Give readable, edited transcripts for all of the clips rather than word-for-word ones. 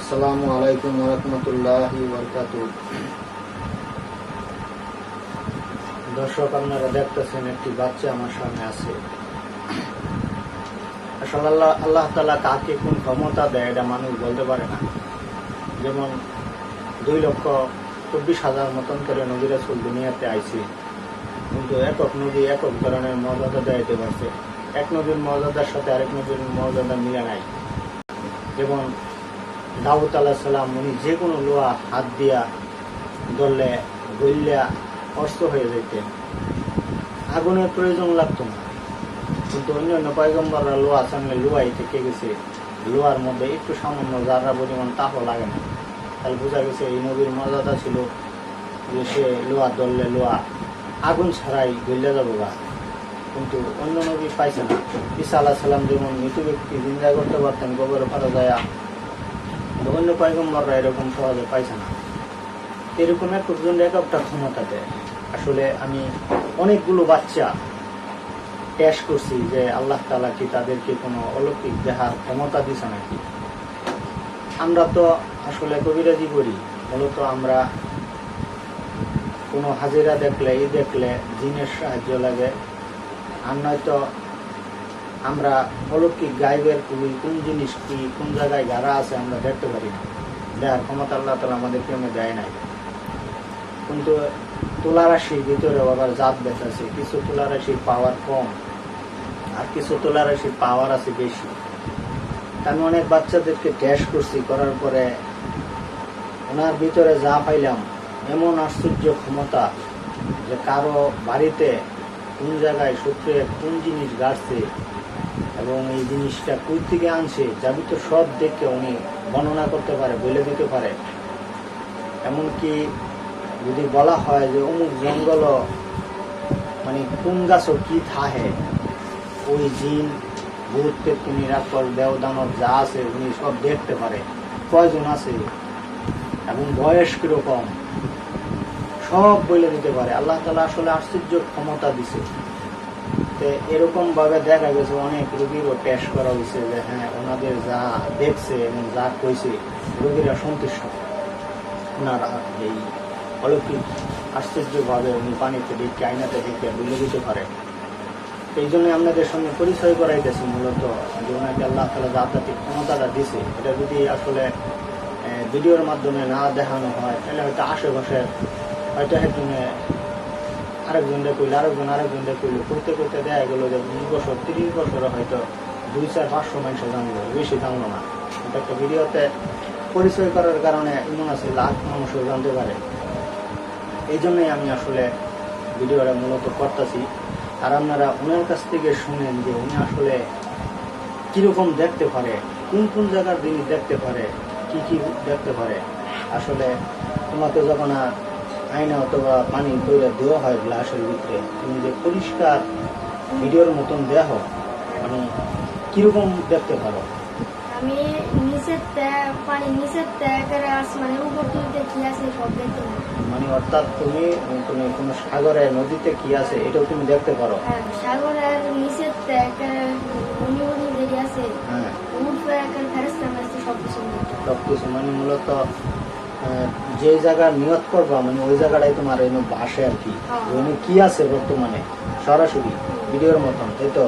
আসসালামু আলাইকুম ওয়া রাহমাতুল্লাহি ওয়া বারাকাতুহু। দর্শক, আপনারা দেখতেছেন একটি বাচ্চা আমার সামনে আছে। আসলে আল্লাহ তাআলা কাকে কোন ক্ষমতা দেয় এটা মানুষ বলতে পারে না। যেমন 2,24,000 মতন করে নবী রাসূল দুনিয়াতে আইছে, কিন্তু একক নবী একক ধরনের মর্যাদা দিতে পারছে। এক নবীর মর্যাদার সাথে আরেক নবীর মর্যাদা মিলে নাই। যেমন দাউদ আলাইহিস সালাম, উনি যে কোনো লোহা হাত দিয়া ধরলে গলিয়া অস্ত হয়ে যেতেন, আগুনের প্রয়োজন লাগতো না। কিন্তু অন্যান্য পয়গম্বররা লোহা সামনে লোহাই থেকে গেছে, লোহার মধ্যে একটু সামান্য যারা পরিমাণ তাপও লাগে না। তাহলে বোঝা গেছে এই নবীর মর্যাদা ছিল যে সে লোহা ধরলে লোহা আগুন ছাড়াই গলিয়া যাবো গা। কিন্তু অন্য নবী পাইছে না। ঈসা আলাইহিস সালাম যেমন মৃত ব্যক্তি জিন্দা করতে পারতেন গোবর ফারা যায়, অন্য পয়গম্বররা এরকম সহজে পাইছে না। এরকম একজন এক একটা ক্ষমতা দেয়। আসলে আমি অনেকগুলো বাচ্চা টেস্ট করছি যে আল্লাহ তাআলা কি তাদেরকে কোনো অলৌকিক দেহার ক্ষমতা দিছে নাকি। আমরা তো আসলে কবিরাজি করি, মূলত আমরা কোনো হাজিরা দেখলে দেখলে জিনের সাহায্য লাগে, আর নয়তো আমরা অলৌকিক গায়েবের কোন জিনিস কি কোন জায়গায় গাড়া আছে আমরা দেখতে পারি না। দেখার ক্ষমতা আল্লাহ তাআলা আমাদেরকে দেয় নাই। কিন্তু তুলারাশির ভিতরে আবার জাত ভেদ আছে। কিছু তুলারাশির পাওয়ার কম, আর কিছু তুলারাশির পাওয়ার আছে বেশি। আমি অনেক বাচ্চাদেরকে টেস্ট করছি, করার পরে ওনার ভিতরে যা পাইলাম, এমন আশ্চর্য ক্ষমতা যে কারো বাড়িতে কোন জায়গায় শত্রু কোন জিনিস গাড়ছে এবং এই জিনিসটা কই থেকে আনছে যাবি তো সব দেখে উনি বর্ণনা করতে পারে, বলে দিতে পারে। এমনকি যদি বলা হয় যে অমুক জঙ্গল মানে কোন গাছও কি থাহে, ওই জিন ভূতকে তুমি রাখল দেও দানব যা আছে উনি সব দেখতে পারে, কয়জন আছে এবং বয়স কিরকম সব বলে দিতে পারে। আল্লাহ তাআলা আসলে আশ্চর্য ক্ষমতা দিছে। এরকম ভাবে দেখা গেছে অনেক রোগীরও টেস্ট করা হয়েছে যে হ্যাঁ, ওনাদের যা দেখছে এবং যা কইছে রোগীরা সন্তুষ্ট। ওনারা এই অলৌকিক আশ্চর্যভাবে উনি পানিতে দেখে আইনাতে দেখে বলে দিতে পারে। এই জন্য আপনাদের সঙ্গে পরিচয় করাইতেছি মূলত যে ওনাকে আল্লাহ তাআলা জাতিক ক্ষমতাটা দিছে। এটা যদি আসলে ভিডিওর মাধ্যমে না দেখানো হয় তাহলে হয়তো আশেপাশে হয়তো একজনে আরেকজনটা কইলে আরেকজনটা কইলে করতে করতে দেখা গেলো যে 20 বছর 30 বছরে হয়তো 200-500 মানুষ জানলো, বেশি জানলো না। এটা একটা ভিডিওতে পরিচয় করার কারণে এমন আছে লাখ মানুষও জানতে পারে। এই জন্যই আমি আসলে ভিডিওটা মূলত করতেছি। আর আপনারা ওনার কাছ থেকে শুনেন যে উনি আসলে কিরকম দেখতে পারে, কোন কোন জায়গার জিনিস দেখতে পারে, কি কি দেখতে পারে। আসলে তোমাকে যখন আয়না অথবা পানি তৈরি দেওয়া হয় গ্লাসের ভিতরে, তুমি যে পরিষ্কার ভিডিওর মতন দেহ মানে কিরকম দেখতে পারো? আমি নিচের পানি নিচের করে আসমানের উপর তুলতে কি আছে সব দেখতে পারি। মানে অর্থাৎ তুমি কোনো সাগরে নদীতে কি আছে এটাও তুমি দেখতে পারো? হ্যাঁ, সাগরের নিচের উনি যেটি আছে উপরে ফেরেশতা আছে সবকিছু মানে মূলত যে জায়গা নিয়ত করবা মানে ওই জায়গাটাই তোমার এনে আসে আর কি। ওখানে কি আছে বর্তমানে সরাসরি ভিডিওর মতন, তাই তো?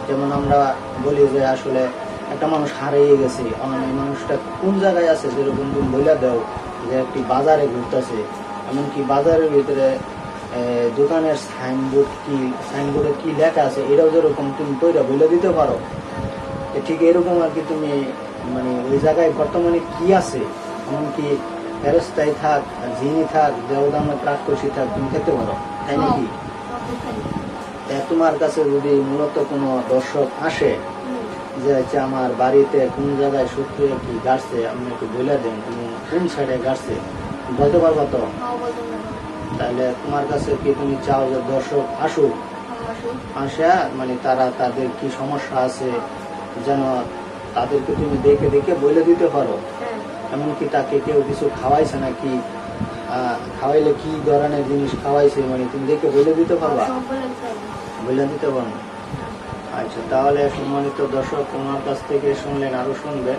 যেমন আমরা বলি যে আসলে একটা মানুষ হারিয়ে গেছে, এই মানুষটা কোন জায়গায় আছে, যেরকম তুমি বইলা দাও যে একটি বাজারে ঘুরতেছে, এমনকি বাজারের ভিতরে দোকানের সাইনবোর্ডে কি লেখা আছে এটাও যেরকম তুমি তৈরি বলে দিতে পারো। ঠিক এরকম আর কি তুমি মানে ওই জায়গায় বর্তমানে কি আছে, এমনকি ফেরেশতাই থাক জিনি থাক দেবদানব রাক্ষসী থাক তুমি দেখতে পারো, তাই নাকি? তোমার কাছে যদি মূলত কোনো দর্শক আসে যে আমার বাড়িতে কোন জায়গায় শত্রু কি গাছছে আপনি একটু বলে দেন, তুমি কোন সাইডে গাছছে বলতে পারবো তো? তাহলে তোমার কাছে কি তুমি চাও যে দর্শক আসুক, আসে মানে তারা তাদের কি সমস্যা আছে যেন তাদেরকে তুমি দেখে দেখে বলে দিতে পারো। এমনকি তাকে কেউ কিছু খাওয়াইছে নাকি, খাওয়াইলে কি ধরনের জিনিস খাওয়াইছে মানে তুমি দেখে বলে দিতে পারবা? বলে দিতে পারো। আচ্ছা, তাহলে সম্মানিত দর্শক, ওনার কাছ থেকে শুনলেন, আরো শুনবে।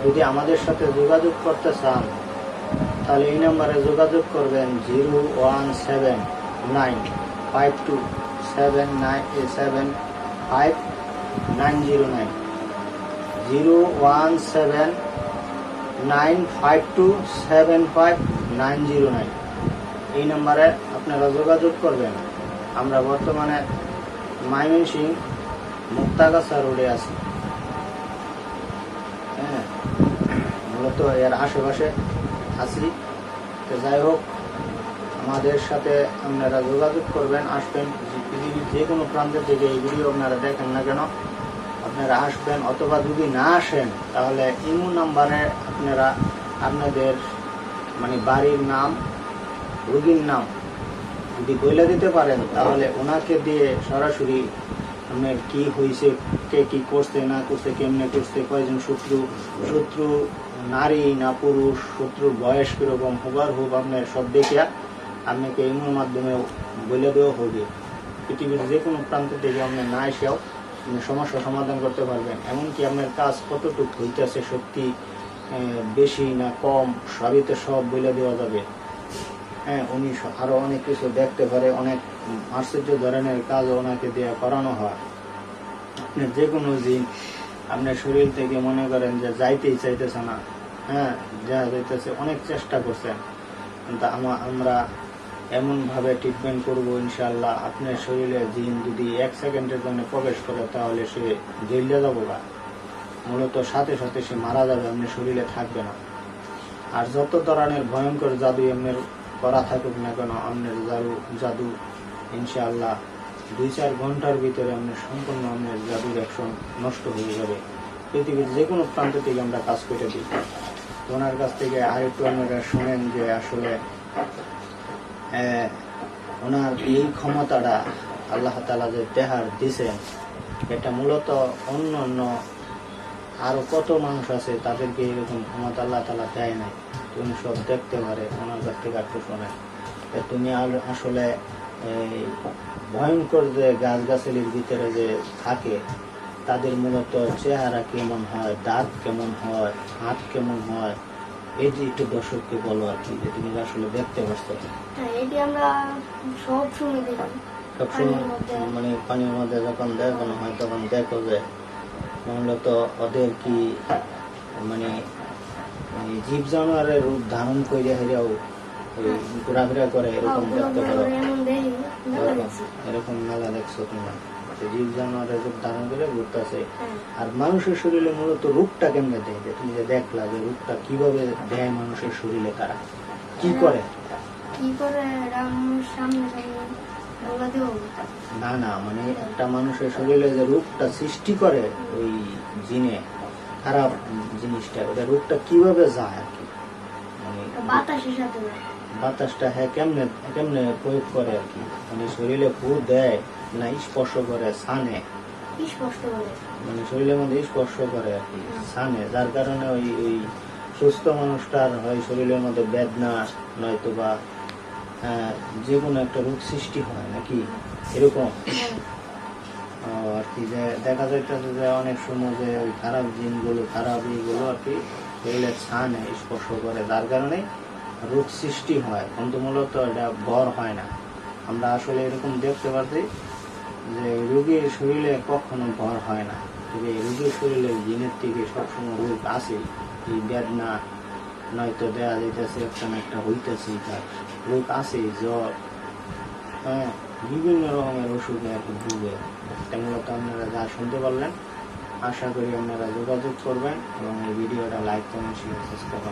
যদি আমাদের সাথে যোগাযোগ করতে চান তাহলে এই নাম্বারে যোগাযোগ করবেন 0179527975909 01795275909 এই নাম্বারে আপনারা যোগাযোগ করবেন। আমরা বর্তমানে ময়মনসিংহ মুক্তাগাছা রোডে আছি। হ্যাঁ, মূলত এর আশেপাশে আছি। তো যাই হোক, আমাদের সাথে আপনারা যোগাযোগ করবেন, আসবেন। পৃথিবীর যে কোনো প্রান্ত থেকে এই ভিডিও আপনারা দেখেন না কেন, আপনারা আসবেন। অথবা যদি না আসেন তাহলে ইমো নাম্বারে আপনারা আপনাদের মানে বাড়ির নাম, রোগীর নাম যদি বলে দিতে পারেন তাহলে ওনাকে দিয়ে সরাসরি আপনার কি হয়েছে, কে কি করছে না করছে, কেমনে করছে, কয়জন শত্রু নারী না পুরুষ, শত্রুর বয়স কিরকম, হুবার হুব আপনার সব দেখিয়া আপনাকে ইমোর মাধ্যমে বলে দেওয়া হবে। পৃথিবীর যে কোনো প্রান্ত থেকে আপনি না এসেও আপনি সমস্যার সমাধান করতে পারবেন। এমনকি আপনার কাজ কতটুকু হইতেছে, সত্যি বেশি না কম, সবই তো সব বলে দেওয়া যাবে। হ্যাঁ, উনি আরো অনেক কিছু দেখতে পারে, অনেক আশ্চর্য ধরনের কাজও ওনাকে দিয়ে করানো হয়। আপনি যে কোনো দিন আপনার শরীর থেকে মনে করেন যে যাইতেই চাইতেছে না, হ্যাঁ, যা যাইতেছে, অনেক চেষ্টা করছেন, কিন্তু আমরা এমনভাবে ট্রিটমেন্ট করব ইনশাল্লাহ, আপনার শরীরে জিন যদি 1 সেকেন্ডের জন্য প্রবেশ করে তাহলে সে জেলে যাবো না, মূলত সাথে সাথে সে মারা যাবে, আপনার শরীরে থাকবে না। আর যত ধরনের ভয়ঙ্কর জাদু আপনার করা থাকুক না কেন, আপনার জাদু ইনশাআল্লাহ 2-4 ঘন্টার ভিতরে আপনার সম্পূর্ণ আপনার জাদুর অ্যাকশন নষ্ট হয়ে যাবে। পৃথিবীর যে কোনো প্রান্ত থেকে আমরা কাজ করে দিই। ওনার কাছ থেকে আরেকটু আপনারা শুনেন যে আসলে ওনার এই ক্ষমতাটা আল্লাহ তাআলা যে দেহার দিছেন, এটা মূলত অন্য আরো কত মানুষ আছে তাদেরকে এরকম ক্ষমতা আল্লাহ তাআলা দেয় নাই। তুমি সব দেখতে পারে, ওনার কাছ থেকে একটু শোনেন। তুমি আসলে ভয়ঙ্কর যে গাছগাছালির ভিতরে যে থাকে তাদের মূলত চেহারা কেমন হয়, দাঁত কেমন হয়, হাত কেমন হয়, এই যে একটু দর্শককে বলো আর কি, যে তুমি আসলে দেখতে পাচ্ছো। এটি আমরা সব সময় দেখি, সবসময় মানে পানির মধ্যে যখন দেখানো হয় তখন দেখো যে মূলত ওদের কি মানে জীব জানোয়ারের রূপ ধারণ করে হেরেও ঘোরাফেরা করে, এরকম দেখতে পারো। এরকম মেলা দেখছো তোমরা, জীব জানোয়ারের রূপ ধারণ করে ঘুরতেছে। আর মানুষের শরীরে মূলত রূপটা কেমনে দেয়, যে তুমি যে দেখলা যে রূপটা কিভাবে দেয় মানুষের শরীরে, তারা কি করে না মানে একটা মানুষের শরীরে যে রূপটা সৃষ্টি করে ওই জিনে, খারাপ জিনিসটা, ওটা রূপটা কিভাবে যায় আর কি, মানে বাতাসটা হ্যাঁ কেমনে প্রয়োগ করে আর কি, মানে শরীরে ফু দেয় না স্পর্শ করে, সানে মানে শরীরের মধ্যে স্পর্শ করে আর কি, সানে, যার কারণে ওই সুস্থ মানুষটার হয় শরীরের মধ্যে বেদনা নয়তো বা যে কোনো একটা রোগ সৃষ্টি হয় নাকি, এরকম আর কি। যে দেখা যাইতেছে যে অনেক সময় যে ওই খারাপ জিনগুলো, খারাপ ইগুলো আর কি শরীরের ছানে স্পর্শ করে, যার কারণে রোগ সৃষ্টি হয়, কিন্তু মূলত এটা ভর হয় না। আমরা আসলে এরকম দেখতে পাচ্ছি যে রোগীর শরীরে কখনো ভর হয় না, তবে রোগীর শরীরে জিনের থেকে সবসময় রোগ আছে, এই বেদনা নয়তো দেয়া যাইতেছে একটা হইতেছে, তার রোগ আছে, জ্বর, হ্যাঁ, বিভিন্ন রকমের ওষুধে আর কি ভুগে। মূলত আপনারা যা শুনতে পারলেন, আশা করি আপনারা যোগাযোগ করবেন এবং এই ভিডিওটা লাইক, কমেন্ট, শেয়ার, সাবস্ক্রাইব